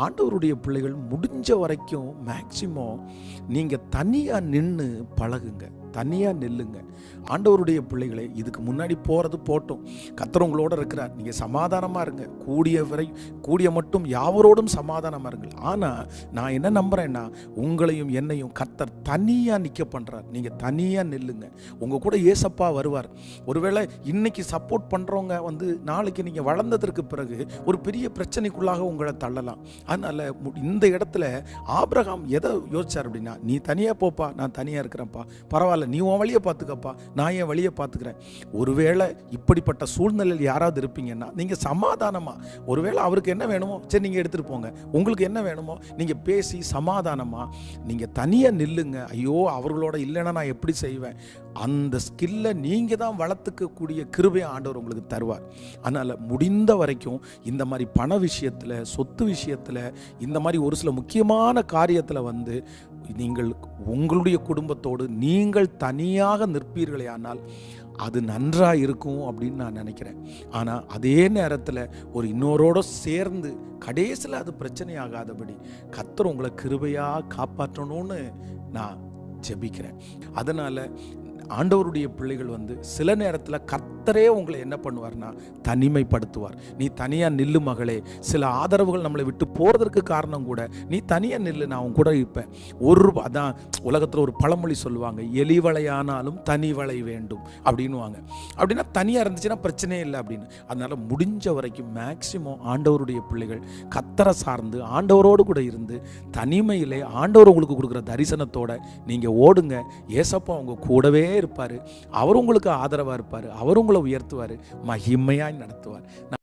ஆண்டவருடைய பிள்ளைகள் முடிஞ்ச வரைக்கும் மேக்சிமம் நீங்கள் தனியாக நின்று பழகுங்க, தனியாக நில்லுங்க. ஆண்டவருடைய பிள்ளைகளை, இதுக்கு முன்னாடி போகிறது போட்டோம், கர்த்தர் உங்களோட இருக்கிறார், நீங்கள் சமாதானமாக இருங்க, கூடிய மட்டும் யாவரோடும் சமாதானமாக இருங்கள். ஆனால் நான் என்ன நம்புகிறேன்னா, உங்களையும் என்னையும் கர்த்தர் தனியாக நிற்க பண்ணுறார். நீங்கள் தனியாக நில்லுங்க, உங்கள் கூட ஏசப்பா வருவார். ஒருவேளை இன்னைக்கு சப்போர்ட் பண்ணுறவங்க நாளைக்கு நீங்கள் வளர்ந்ததற்கு பிறகு ஒரு பெரிய பிரச்சனைக்குள்ளாக உங்களை தள்ளலாம். அதனால் இந்த இடத்துல ஆபிரகாம் எதை யோசிச்சார் அப்படின்னா, நீ தனியாக போப்பா, நான் தனியாக இருக்கிறேன்ப்பா, பரவாயில்ல, நீ உன் வழியை பார்த்துக்கப்பா, நான் என் வழியை பார்த்துக்கிறேன். ஒருவேளை இப்படிப்பட்ட சூழ்நிலையில் யாராவது இருப்பீங்கன்னா, நீங்கள் சமாதானமாக, ஒருவேளை அவருக்கு என்ன வேணுமோ சரி நீங்கள் எடுத்துகிட்டு போங்க, உங்களுக்கு என்ன வேணுமோ நீங்கள் பேசி சமாதானமாக நீங்கள் தனியாக நில்லுங்க. ஐயோ அவர்களோட இல்லைன்னா நான் எப்படி செய்வேன்? அந்த ஸ்கில்லை நீங்கள் தான் வளர்த்துக்கக்கூடிய கிருபையை ஆண்டவர் உங்களுக்கு தருவார். அதனால் முடிந்த வரைக்கும் இந்த மாதிரி பண விஷயத்தில், சொத்து விஷயத்தில், இந்த மாதிரி ஒரு சில முக்கியமான காரியத்தில் நீங்கள் உங்களுடைய குடும்பத்தோடு நீங்கள் தனியாக நிற்பீர்களே ஆனால் அது நன்றாக இருக்கும் அப்படின்னு நான் நினைக்கிறேன். ஆனால் அதே நேரத்தில் ஒரு இன்னொரோட சேர்ந்து கடைசியில் அது பிரச்சனை ஆகாதபடி கர்த்தர் உங்களை கிருபையாக காப்பாற்றணும்னு நான் ஜெபிக்கிறேன். அதனால் ஆண்டவருடைய பிள்ளைகள் சில நேரத்தில் கர்த்தரே உங்களை என்ன பண்ணுவார்னா தனிமைப்படுத்துவார். நீ தனியாக நில்லு மகளே. சில ஆதரவுகள் நம்மளை விட்டு போகிறதுக்கு காரணம் கூட நீ தனியாக நில்லு, நான் உன் கூட இருப்பேன். அதான் உலகத்தில் ஒரு பழமொழி சொல்லுவாங்க, எலிவளையானாலும் தனி வளை வேண்டும் அப்படின்வாங்க. அப்படின்னா தனியாக இருந்துச்சுன்னா பிரச்சனையே இல்லை அப்படின்னு. அதனால் முடிஞ்ச வரைக்கும் மேக்சிமம் ஆண்டவருடைய பிள்ளைகள் கர்த்தரை சார்ந்து ஆண்டவரோடு கூட இருந்து தனிமையிலே ஆண்டவர் உங்களுக்கு கொடுக்குற தரிசனத்தோட நீங்கள் ஓடுங்க. ஏசப்பா உங்க கூடவே இருப்பார், அவர் உங்களுக்கு ஆதரவாக இருப்பார், அவர் உங்களை உயர்த்துவார், மகிமையாய் நடத்துவார்.